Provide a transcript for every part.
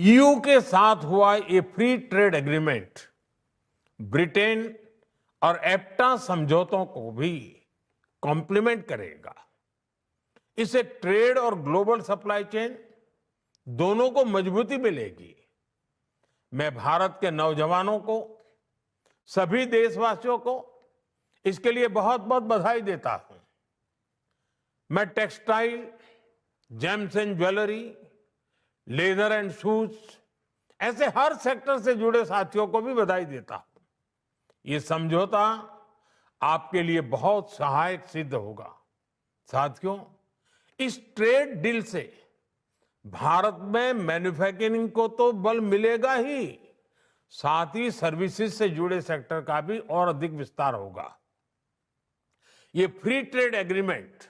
EU के साथ हुआ ये फ्री ट्रेड एग्रीमेंट ब्रिटेन और एप्टा समझौतों को भी कॉम्प्लीमेंट करेगा। इससे ट्रेड और ग्लोबल सप्लाई चेन दोनों को मजबूती मिलेगी। मैं भारत के नौजवानों को, सभी देशवासियों को इसके लिए बहुत बहुत बधाई देता हूं। मैं textile, James and jewellery, leather and shoes ऐसे हर सेक्टर से जुड़े साथियों को भी बधाई देता हूं। ये समझौता आपके लिए बहुत सहायक सिद्ध होगा। साथियों, इस ट्रेड डील से भारत में मैन्युफैक्चरिंग को तो बल मिलेगा ही, साथ ही सर्विसेज से जुड़े सेक्टर का भी और अधिक विस्तार होगा। ये फ्री ट्रेड एग्रीमेंट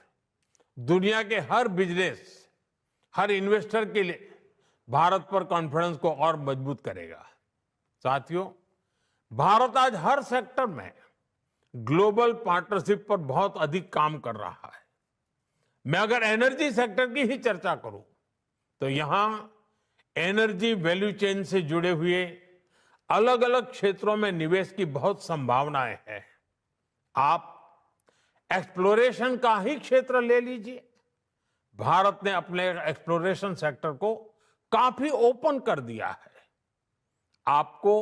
दुनिया के हर बिजनेस, हर इन्वेस्टर के लिए भारत पर कॉन्फिडेंस को और मजबूत करेगा। साथियों, भारत आज हर सेक्टर में ग्लोबल पार्टनरशिप पर बहुत अधिक काम कर रहा है। मैं अगर एनर्जी सेक्टर की ही चर्चा करूं तो यहां एनर्जी वैल्यू चेन से जुड़े हुए अलग अलग क्षेत्रों में निवेश की बहुत संभावनाएं हैं। आप एक्सप्लोरेशन का ही क्षेत्र ले लीजिए। भारत ने अपने एक्सप्लोरेशन सेक्टर को काफी ओपन कर दिया है। आपको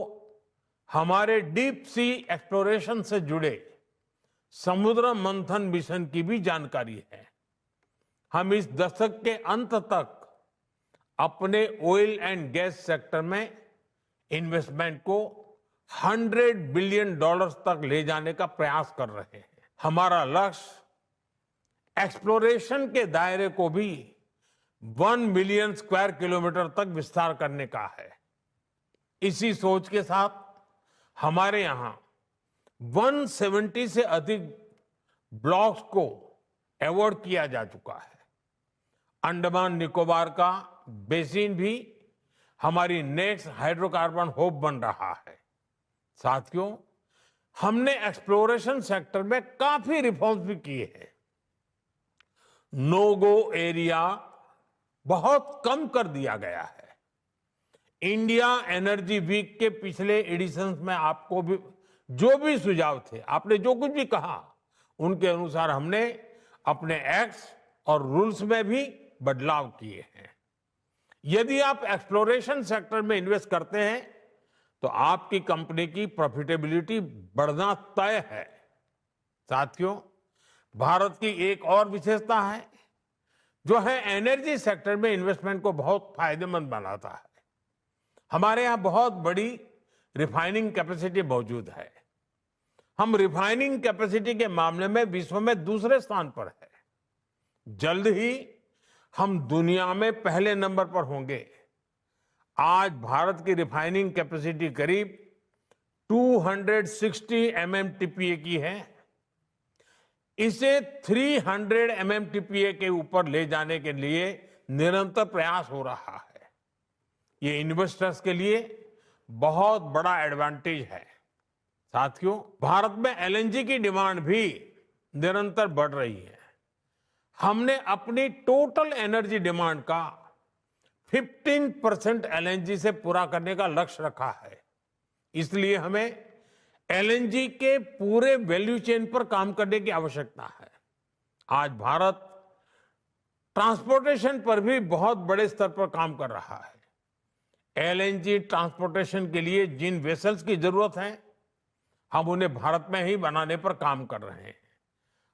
हमारे डीप सी एक्सप्लोरेशन से जुड़े समुद्र मंथन मिशन की भी जानकारी है। हम इस दशक के अंत तक अपने ऑयल एंड गैस सेक्टर में इन्वेस्टमेंट को $100 बिलियन तक ले जाने का प्रयास कर रहे हैं। हमारा लक्ष्य एक्सप्लोरेशन के दायरे को भी 1 मिलियन स्क्वायर किलोमीटर तक विस्तार करने का है। इसी सोच के साथ हमारे यहां 170 से अधिक ब्लॉक्स को अवार्ड किया जा चुका है। अंडमान निकोबार का बेसिन भी हमारी नेक्स्ट हाइड्रोकार्बन होप बन रहा है। साथियों, हमने एक्सप्लोरेशन सेक्टर में काफी रिफॉर्म्स भी किए हैं। नो गो एरिया बहुत कम कर दिया गया है। इंडिया एनर्जी वीक के पिछले एडिशंस में आपको भी जो भी सुझाव थे, आपने जो कुछ भी कहा, उनके अनुसार हमने अपने एक्ट्स और रूल्स में भी बदलाव किए हैं। यदि आप एक्सप्लोरेशन सेक्टर में इन्वेस्ट करते हैं तो आपकी कंपनी की प्रॉफिटेबिलिटी बढ़ना तय है। साथियों, भारत की एक और विशेषता है जो है एनर्जी सेक्टर में इन्वेस्टमेंट को बहुत फायदेमंद बनाता है। हमारे यहां बहुत बड़ी रिफाइनिंग कैपेसिटी मौजूद है। हम रिफाइनिंग कैपेसिटी के मामले में विश्व में दूसरे स्थान पर है। जल्द ही हम दुनिया में पहले नंबर पर होंगे। आज भारत की रिफाइनिंग कैपेसिटी करीब 260 MMTPA की है। इसे 300 MMTPA के ऊपर ले जाने के लिए निरंतर प्रयास हो रहा है। ये इन्वेस्टर्स के लिए बहुत बड़ा एडवांटेज है। साथियों, भारत में LNG की डिमांड भी निरंतर बढ़ रही है। हमने अपनी टोटल एनर्जी डिमांड का 15% LNG से पूरा करने का लक्ष्य रखा है। इसलिए हमें LNG के पूरे वैल्यू चेन पर काम करने की आवश्यकता है। आज भारत ट्रांसपोर्टेशन पर भी बहुत बड़े स्तर पर काम कर रहा है। LNG ट्रांसपोर्टेशन के लिए जिन वेसल्स की जरूरत है, हम उन्हें भारत में ही बनाने पर काम कर रहे हैं।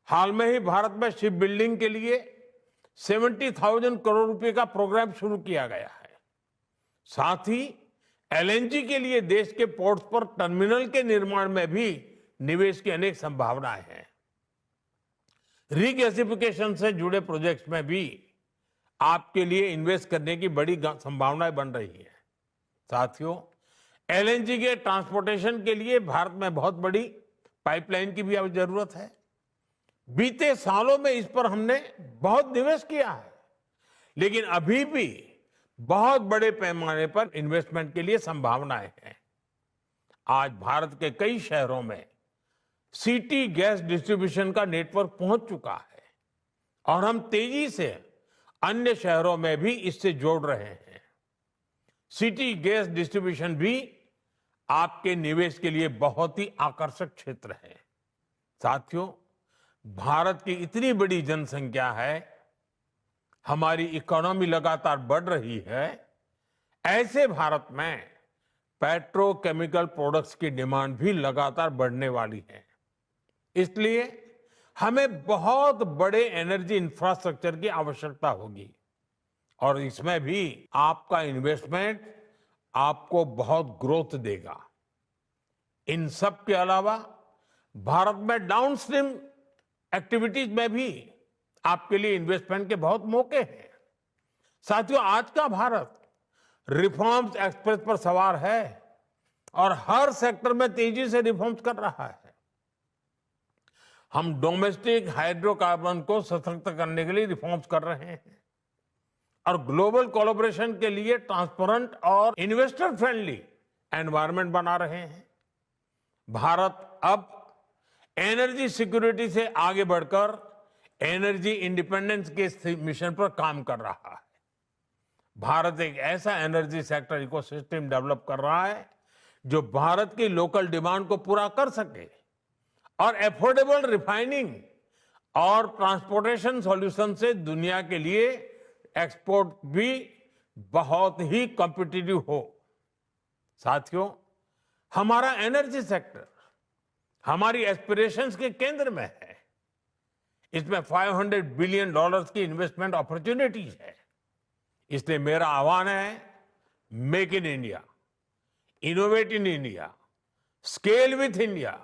हाल में ही भारत में शिप बिल्डिंग के लिए 70,000 करोड़ रुपए का प्रोग्राम शुरू किया गया है। साथ ही LNG के लिए देश के पोर्ट्स पर टर्मिनल के निर्माण में भी निवेश की अनेक संभावनाएं हैं। रीगैसिफिकेशन से जुड़े प्रोजेक्ट्स में भी आपके लिए इन्वेस्ट करने की बड़ी संभावनाएं बन रही है। साथियों, LNG के ट्रांसपोर्टेशन के लिए भारत में बहुत बड़ी पाइपलाइन की भी जरूरत है। बीते सालों में इस पर हमने बहुत निवेश किया है, लेकिन अभी भी बहुत बड़े पैमाने पर इन्वेस्टमेंट के लिए संभावनाएं हैं। आज भारत के कई शहरों में सिटी गैस डिस्ट्रीब्यूशन का नेटवर्क पहुंच चुका है और हम तेजी से अन्य शहरों में भी इससे जोड़ रहे हैं। सिटी गैस डिस्ट्रीब्यूशन भी आपके निवेश के लिए बहुत ही आकर्षक क्षेत्र है। साथियों, भारत की इतनी बड़ी जनसंख्या है, हमारी इकोनॉमी लगातार बढ़ रही है। ऐसे भारत में पेट्रोकेमिकल प्रोडक्ट्स की डिमांड भी लगातार बढ़ने वाली है। इसलिए हमें बहुत बड़े एनर्जी इंफ्रास्ट्रक्चर की आवश्यकता होगी और इसमें भी आपका इन्वेस्टमेंट आपको बहुत ग्रोथ देगा। इन सब के अलावा भारत में डाउनस्ट्रीम एक्टिविटीज में भी आपके लिए इन्वेस्टमेंट के बहुत मौके हैं। साथियों, आज का भारत रिफॉर्म्स एक्सप्रेस पर सवार है और हर सेक्टर में तेजी से रिफॉर्म्स कर रहा है। हम डोमेस्टिक हाइड्रोकार्बन को सशक्त करने के लिए रिफॉर्म्स कर रहे हैं और ग्लोबल कोलैबोरेशन के लिए ट्रांसपेरेंट और इन्वेस्टर फ्रेंडली एनवायरनमेंट बना रहे हैं। भारत अब एनर्जी सिक्योरिटी से आगे बढ़कर एनर्जी इंडिपेंडेंस के मिशन पर काम कर रहा है। भारत एक ऐसा एनर्जी सेक्टर इकोसिस्टम डेवलप कर रहा है जो भारत की लोकल डिमांड को पूरा कर सके और एफोर्डेबल रिफाइनिंग और ट्रांसपोर्टेशन सॉल्यूशन से दुनिया के लिए एक्सपोर्ट भी बहुत ही कॉम्पिटिटिव हो। साथियों, हमारा एनर्जी सेक्टर हमारी एस्पिरेशंस के केंद्र में है। इसमें $500 बिलियन की इन्वेस्टमेंट अपॉर्चुनिटीज है। इसलिए मेरा आह्वान है, make in India, innovate in India, scale with India,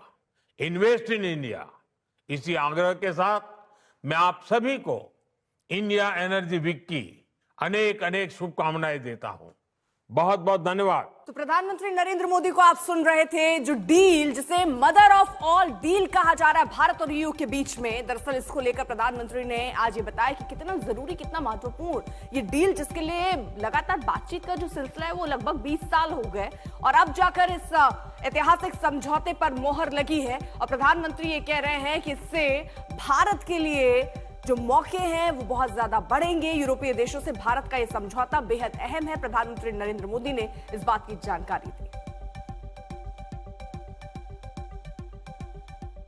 invest in India. इसी आग्रह के साथ मैं आप सभी को इंडिया एनर्जी वीक की अनेक अनेक शुभकामनाएं देता हूं। बहुत बहुत धन्यवाद। तो प्रधानमंत्री नरेंद्र मोदी को आप सुन रहे थे। जो डील, जिसे मदर ऑफ ऑल डील कहा जा रहा है भारत और ईयू के बीच में, दरअसल इसको लेकर प्रधानमंत्री ने आज ये बताया कि कितना जरूरी, कितना महत्वपूर्ण ये डील, जिसके लिए लगातार बातचीत का जो सिलसिला है वो लगभग 20 साल हो गए और अब जाकर इस ऐतिहासिक समझौते पर मोहर लगी है। और प्रधानमंत्री ये कह रहे हैं कि इससे भारत के लिए जो मौके हैं वो बहुत ज्यादा बढ़ेंगे। यूरोपीय देशों से भारत का यह समझौता बेहद अहम है। प्रधानमंत्री नरेंद्र मोदी ने इस बात की जानकारी दी।